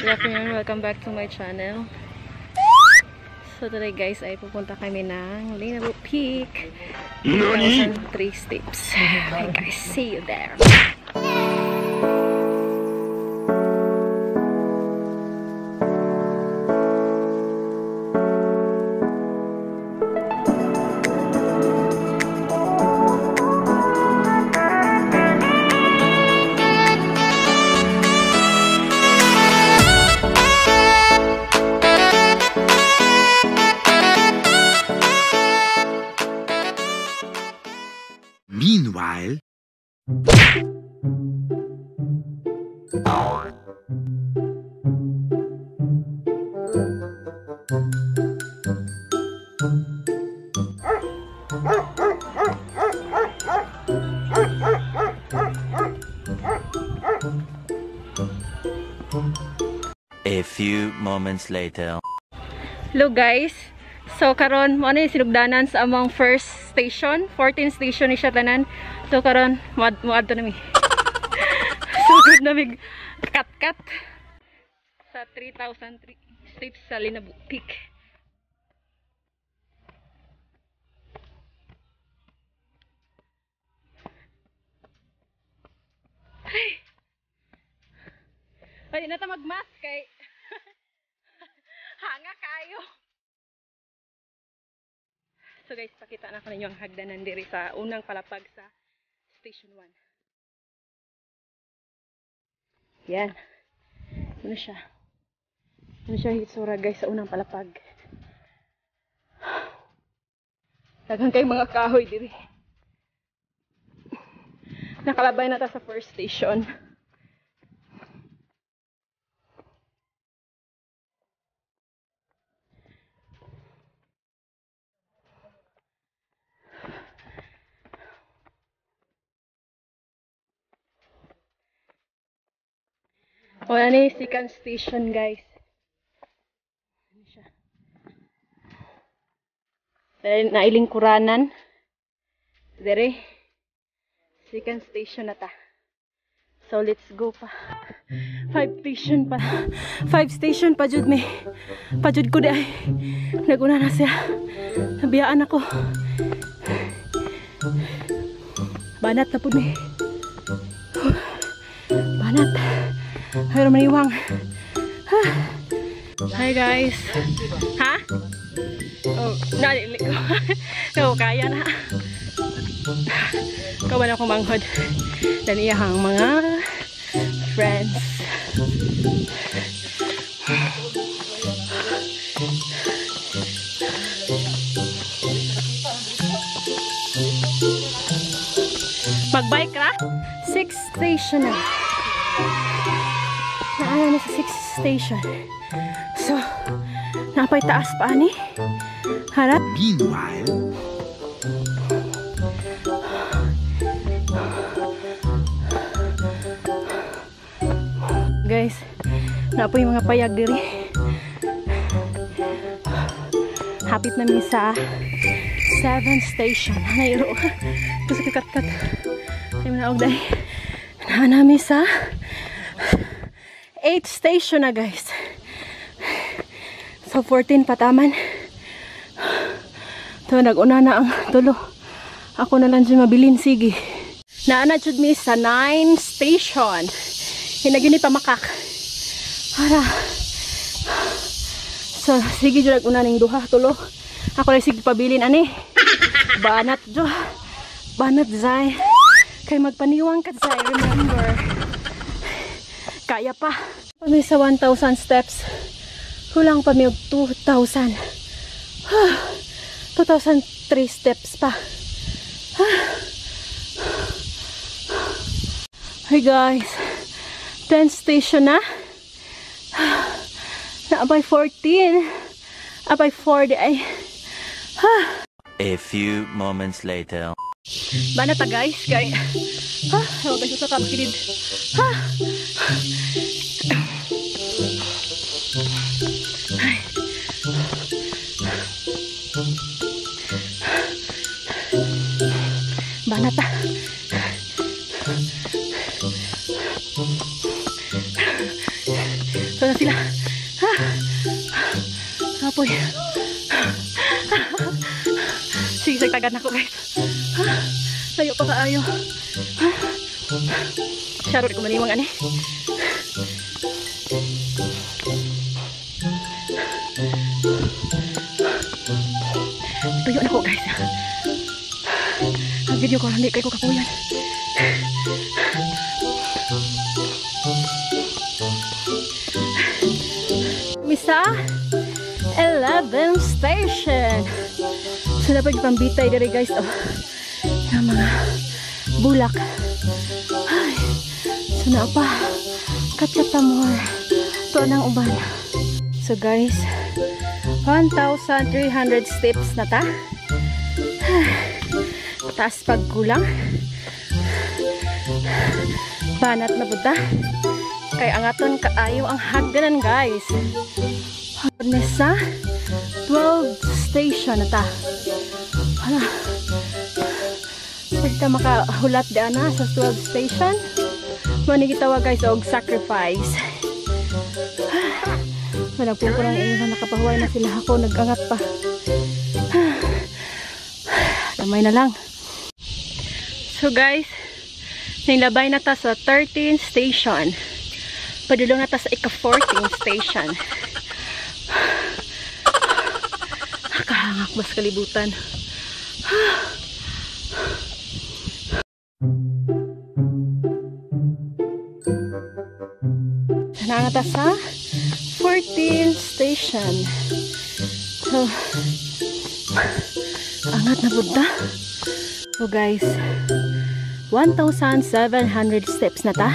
Good afternoon, welcome back to my channel. So today guys ay pupunta kami ng Linabu Peak, 1,003 steps. Okay guys, see you there. Meanwhile, a few moments later. Hello guys. So karon mo ni sinugdanan sa among first station, 14 station ni siya tanan. So karon moadto nami. Sugod nami kat sa 3,003 steps sa Linabu Peak. Ay na ta magmask kay hanga kayo. So guys, pakita na ko ninyo ang hagdanan diri sa unang palapag sa Station 1. Yan. Ano siya? Ano siya hitsura guys sa unang palapag. Daghang kay mga kahoy diri. Nakalabay na ta sa first station. Wala ni second station guys. Ano siya? Dahil nailingkuranan. Dere. Second station na ta. So let's go pa. 5 station pa. 5 station pa jud me. Pa jud ko di ay. Naguna na siya. Nabiyaan ako. Banat na pud me. Banat. Hayro maniwang. Hi guys. Ha? Oh, nalili ko. No, kaya na. Kawan ako manghod. Dan iyahang mga friends. Magbike ra? 6 station na. Naala na sa 6th station. So, napay taas pa ni. Harap. meanwhile, Guys, napoy mga payag diri. Hapit namin sa 7th station. Nairo. Gusto ko kat-kat. Ay manaog dahil. Naanami sa 8th station na guys. So 14 pataman. So nag-una na ang tulo. Ako na lang dyan mabilin. Sige. Naana jud mi sa 9th station. Hinagini pa makak. Para. So sige dyan nag-una ning duha tulo. Ako lang sige pabilin ani. Banat jo. Banat zay. Kay magpaniwang ka zay. Remember. Kaya pa. Kami sa 1,000 steps. Kulang pa may 2,000. 2,003 steps pa. Hi guys. 10 station na. Naabay 14. Abay 40 ay. A few moments later. Bana ta guys. Kay. Huwag guys sa kapakilid. Banata. So na sila. Apoy. Sige, tagad na ko guys. Layo pa kaayo. Syaro ko maniwang ani. Tuyo na ko guys. Ang video ko hindi kay ko kapuyan. Misa 11 station. So dapat pambitay diri guys oh. Ng mga bulak. Ay. So na pa. Katsata more. To nang uban. So guys, 1,300 steps na ta. Taas pagkulang. Banat na buta. Kay angaton kaayo ang hagdanan guys. Nesa 12 station na ta. Hala. Pagka makahulat di ana sa 12 station. Manigitawa guys og sacrifice. Managpun ko lang inyo nakapahuway na sila ako. Nag-angat pa. Damay na lang. So guys, nilabay na ta sa 13 station. Padulong na ta sa ika-14 station. Nakahangak mas kalibutan. Nangata sa 14 station. So, angat na buta. So guys, 1,700 steps na ta.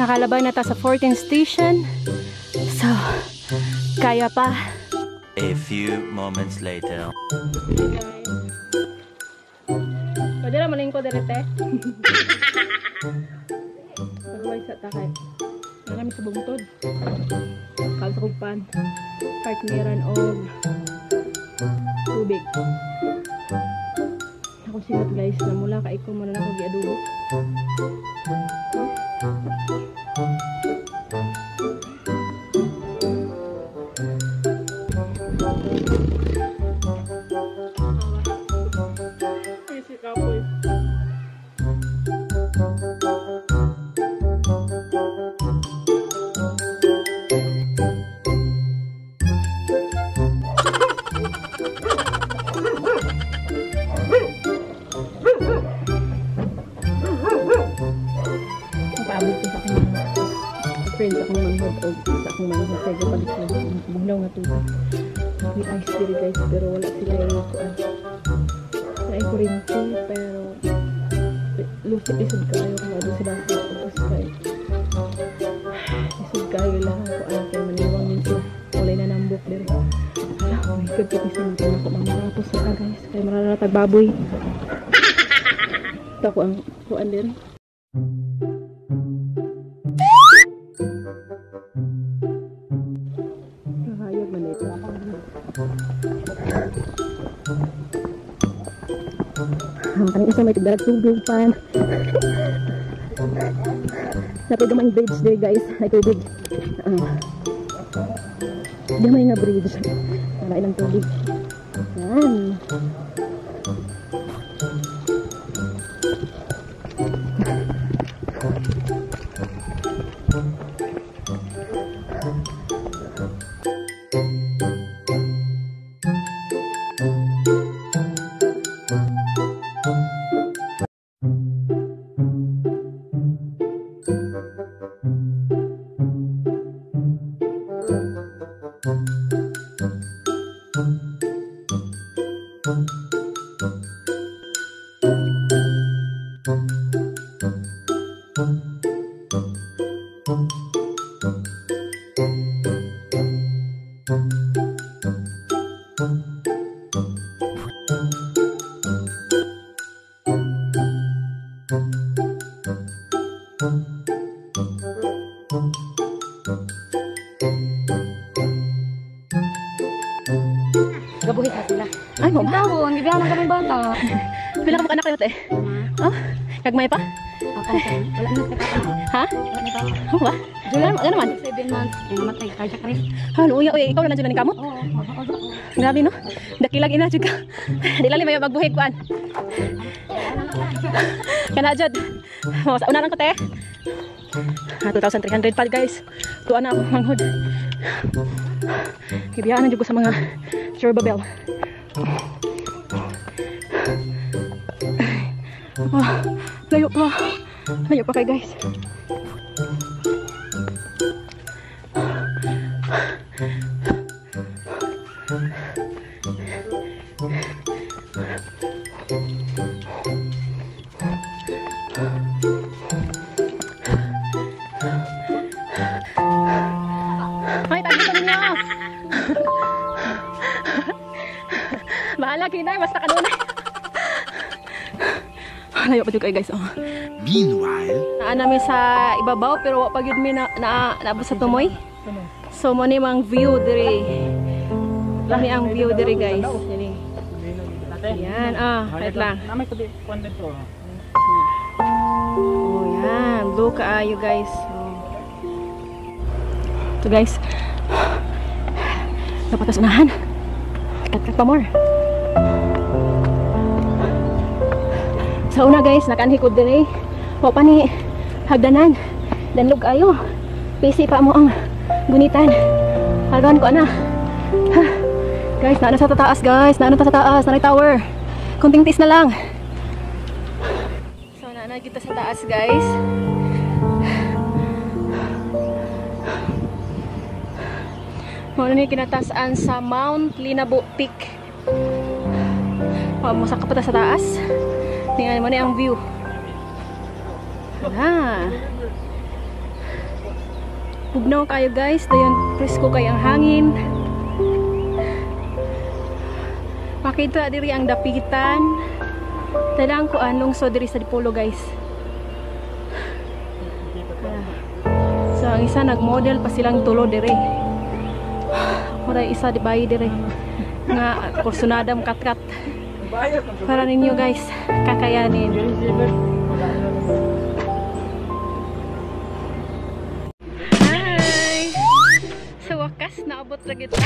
Nakalabay na ta sa 14 station. So, kaya pa. A few moments later. Pwede na maling ko direte. Pagway sa takay. Marami sa bungtod. Kalsa kugpan. Partneran o tubig. Ako sinat guys na mula ka ikaw muna na ako giadubo. Friends akong manghod o sa akong manghod kaya balik na bugnaw nga tubig. May ice diri guys pero wala sila yung kuan. Try ko rin ito pero lusot-isod kayo kung ano sila tapos kay isod kayo lang kuan kaya maniwang din sila. Walay na nambok diri. Wala ko may kagkatisan ko na ko mamarapos sa guys kaya mararatag baboy. Ito ko ang kuan diri. Kanina isa may tigdarat tubig pan. Napag gamay bridge there guys. May tubig. Gamay nga bridge. Wala ilang tubig. Yan. Gabuhit na sila. Ay, mo ba? Ang gibihan ng kaming bata. Pila ka anak kayo, te? Oh? Kagmay pa? Wala na. Ha? Ha? Ano ba? Ano naman? 7 months. Matay. Cardiac arrest. Ano, uya, ikaw na nandiyan ni kamo? Oo. Grabe no? Dakilag ina jud ka. Dilali mayo magbuhig kuan. Kana jud. Oh, sa una lang ko te. 2,300 pa guys. Tuwa na ako manghod. Ibiyanan jud ko sa mga Turbabel. Layo pa. Layo pa kay guys. Ay, tabi ko ninyo. Bahala kinay, basta kanunay. Layo pa dito kayo guys. Oh. Meanwhile, Naanami sa ibabaw pero wa pa gyud mi naabot sa tumoy. So mo ni mang view diri. Lami ang view diri guys. Yan, wait lang. Namay ko di content to. Oh, yan. Blue kaayo guys. Ito guys. Dapat sa unahan. Kat pa more. Sa una guys, nakanhikod din eh. Wa pa ni hagdanan. Danlog ayo. Pisi pa mo ang gunitan. Halagan ko ana. Guys, naano sa tataas guys. Naano sa taas. Nanay tower. Kunting tis na lang. So, naano kita sa taas guys. Muna ni kinatasaan sa Mount Linabo Peak. Musa ka pa sa taas. Tingnan mo na ang view. Bugnaw kayo guys. Dayon presko kay ang hangin. Makita diri ang dapitan. Talang ko anong so diri sa Dipolo guys. So ang isa nagmodel pa silang tulo diri. Mura isa di bayi diri. Nga kursunadam katkat. Para ninyo guys kakayanin. Hi! Sa wakas naabot ra kita.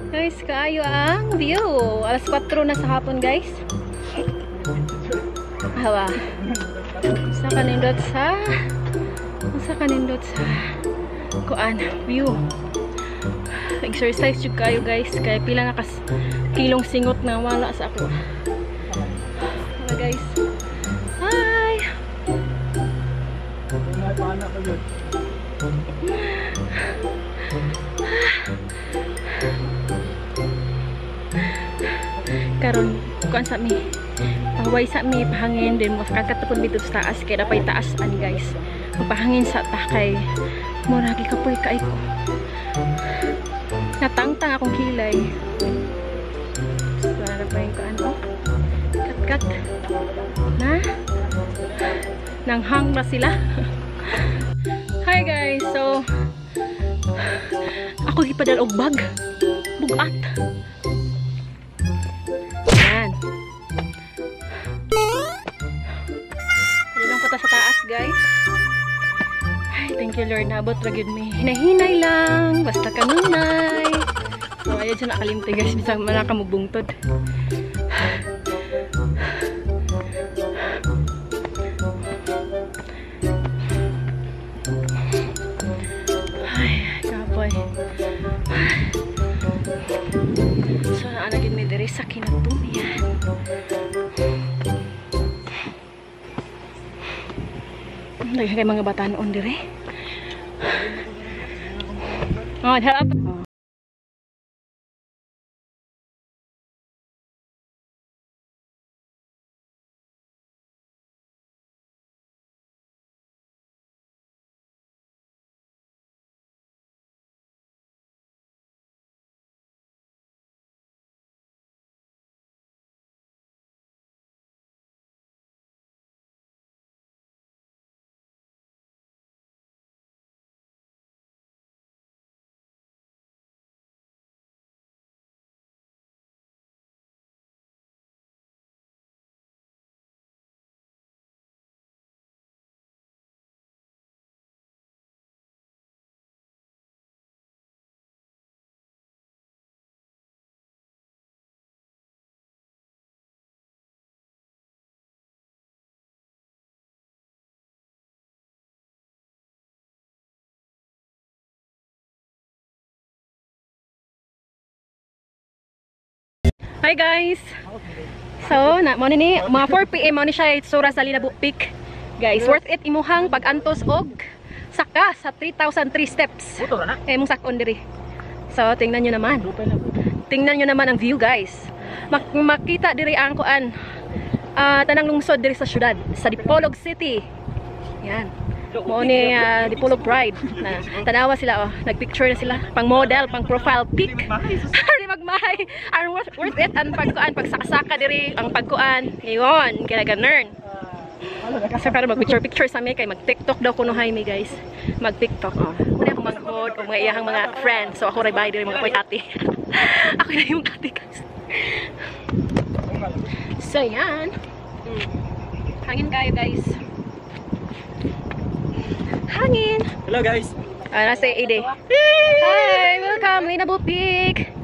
Guys, kaayo ang view. Alas 4 na sa hapon guys. Hawa. Sa kanindot sa kuan view. Exercise jud kayo guys. Kaya pila na kilong singot na wala sa ako. Hello guys. Hi. Karon kuan sa mi. Paway sa mi pahangin din mo kakatapon dito sa taas kay dapay taas ani guys. Pahangin sa takay. Mura gi kapoy kay ko. Natangtang akong kilay. Para pa yung kaano. Kat. Na? Nanghang na sila. Hi guys. So, ako gipadal og bag. Bugat. Yan. Pwede lang punta sa taas guys. Ay, thank you Lord. Nabot ra gyud mi. Hinay-hinay lang. Basta kanunay. So, ayaw dyan nakalimti guys. Bisang manakamubungtod. Ay, kapoy. So, naanagin may diri sa kinatumian. Lagi kay mga bata noon dire. Oh, harap. Hi guys. So, mo ni mga 4 PM mo ni siya itsura sa Linabu Peak. Guys, worth it imuhang pag-antos og saka sa 3,003 steps. Mong sakon diri. So, tingnan nyo naman. Tingnan nyo naman ang view, guys. Makita diri ang kuan. Tanang lungsod diri sa syudad, sa Dipolog City. Yan. Mo ni Dipolog Pride. Na tanawa sila, oh. Nagpicture na sila. Pang model, pang profile pic. Di magmahay. Ang worth it ang pagkuan, pagsakasaka diri ang pagkuan. Ngayon, kaya ganern. Kasi para mag-picture sa me kay mag-TikTok daw kuno hay me guys. Mag-TikTok. Oh. Muna akong mag-hood o mga iyahang mga friends. So ako ray bay diri mga koy ate. Ako na yung ate guys. So yan. Hangin kayo guys. Hangin. Hello guys. Nasa Ide. Hi, welcome Linabu Peak.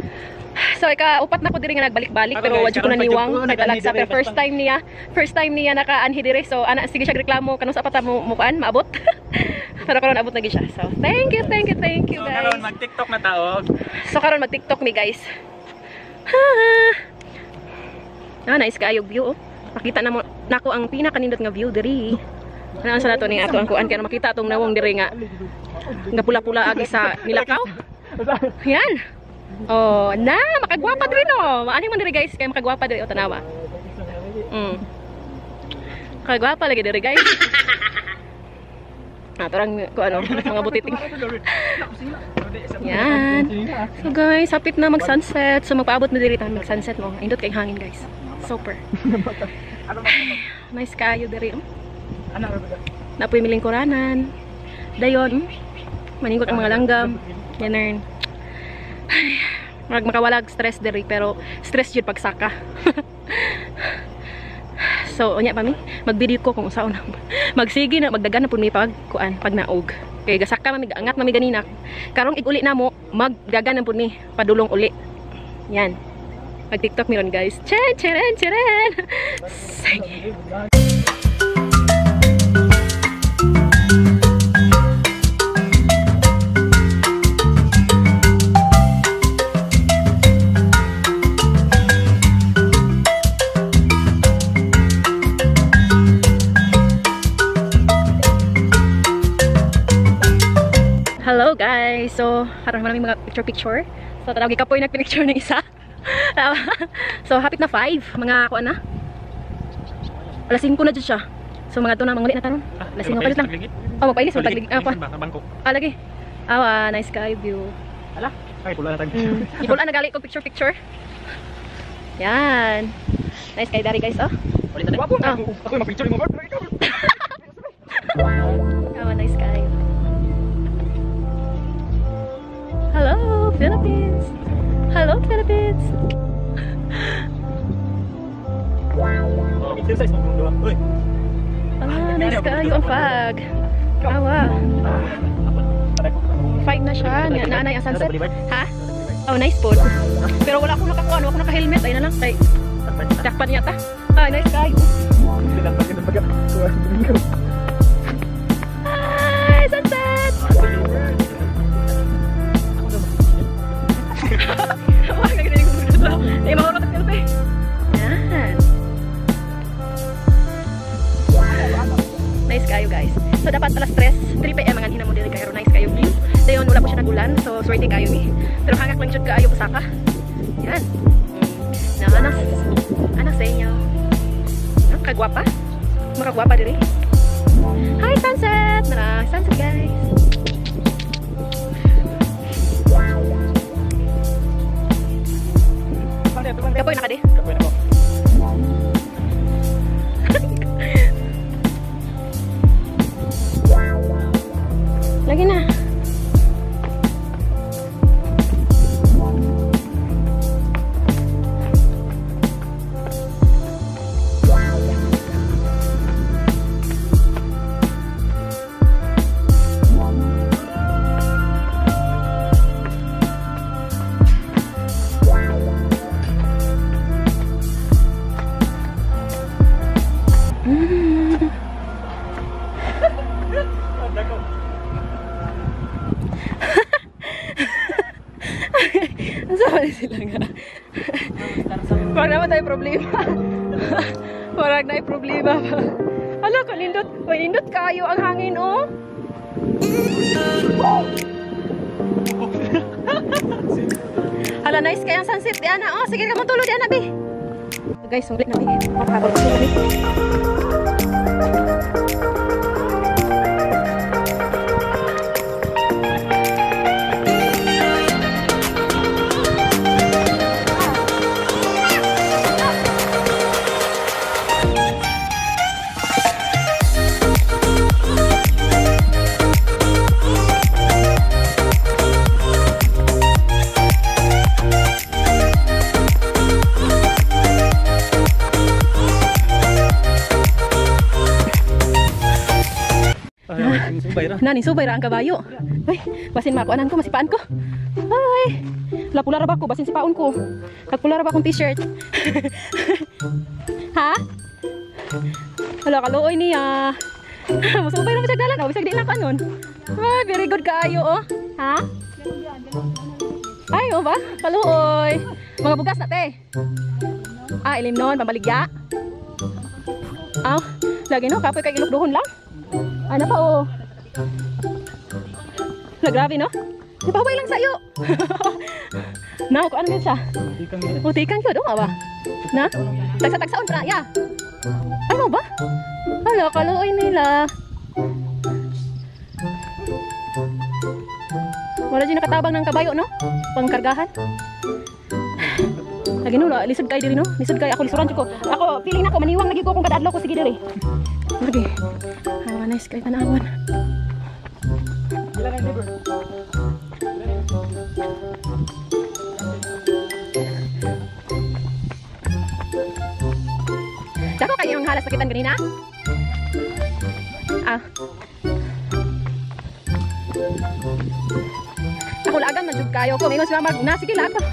So upat na ko diri nga nagbalik-balik pero wadyo ko naniwang nagtalagsa pero first time niya naka-anhi diri. So ana sige siya reklamo kanus apa ta mo kuan maabot. Pero karon abot na gyud siya. So thank you guys. Karon mag-TikTok na taog. So karon mag-TikTok mi guys. Nice kayo view. Makita na mo nako ang pinakanindot nga view diri. Ano sa nato ning ato ang kuan kaya makita atong nawong diri nga pula-pula agi sa nilakaw. Yan. Oh, makagwapa diri no. Maani man diri guys, kay makagwapa diri o tanawa. Makagwapa lagi diri guys. Torang ko ano, mga butiting. Yan. So guys, hapit na mag-sunset. So magpaabot na diri ta mag-sunset mo. Indot kay hangin guys. Super. Nice kayo diri. Napoy miling kuranan. Dayon. Maningkot ang mga langgam. Yanern. Makawalag stress diri pero stress jud pagsaka. So unya pa mi mag-video ko kung usaon magsige na magdagan na pud mi pag naog kay gasaka mami angat mami ganina karong iguli na mo magdagan na pud mi padulong uli. Yan. Mag-TikTok mi ron guys. Cheren. Sige. Hello guys! So, harap namin mga picture. So, tawag ikapoy nagpicture ng isa. So, hapit na 5. Mga kuan na. Alas 5 na dyan siya. So, mga ito na, mangulit na tanon. Alas 5 palit lang. Oh, magpailis. Magtaglig. Lagi. Nice sky view. Ala? Ay, pula na tayo. Ipula na gali ko picture. Yan. Nice sky dari guys, oh. Ako yung mag-picture mo. Nice sky. Hello, Philippines! Hello, Philippines! Nice kayo ang fag. Fight na siya. Naanay ang sunset. Ha? Oh, nice po. Pero wala akong nakakuha. Wala akong naka-helmet. Ayun na lang. Kay takpan yata. Nice kayo. Hi, sunset! Nice kayo guys. So dapat alas 3 PM ang hinamo diri kayo. Nice kayo view. Dayon wala pa siya nagulan. So swerte kayo ni. Pero hangak lang jud kaayo pasaka. Yan. Anak sa inyo. Kagwapa. Makagwapa diri. Hi sunset. Sunset guys. Kapoy na ka di? Kapoy na ko. Lagi na. Parang naman tayo problema. Parang na problema ba? Hala, kalindot kayo ang hangin, oh. Hala, nice kayang sunset, Diana. Oh, sige ka mo tulo, Diana, bi. Guys, ulit na, bi. Makakabag ko na, bi. Nani, subay ra ang kabayo. Ay, basin makuanan ko, masipaan ko. Ay, lapula ra ba ko, basin sipaon ko. Kapula ra ba akong t-shirt. Ha? Hala, kaluoy niya. Musubay na masyag dalan, oh, bisag di na kanon. Ay, very good kaayo, oh. Ha? Ay, oh ba? Kaluoy. Mga bugas na, te. Ah, ilim nun, pambaligya. Ah, lagi no, kapoy kay ilukduhon lang. Ano pa, oh. Na, grabe, no? Ipaway lang sa'yo. Na, kung ano yun siya? Tikang yun, oh, ba? Na? Tagsa-tagsaon pa na, ya. Ano ba? Hala, kaluoy nila. Wala dyan nakatabang ng kabayo, no? Pangkargahan. Lagi no, lisod kayo diri, no? Lisod kayo, ako lisuran ko. Ako, feeling na ko, maniwang lagi ko kung kadadlaw ko, sige diri. Lagi. Nice kayo tanawan. Dako kayo yung halas sakitan ganina? Ah. Ako lagan, madyog kayo ko. Mayroon sila mag... Na, sige lang ako.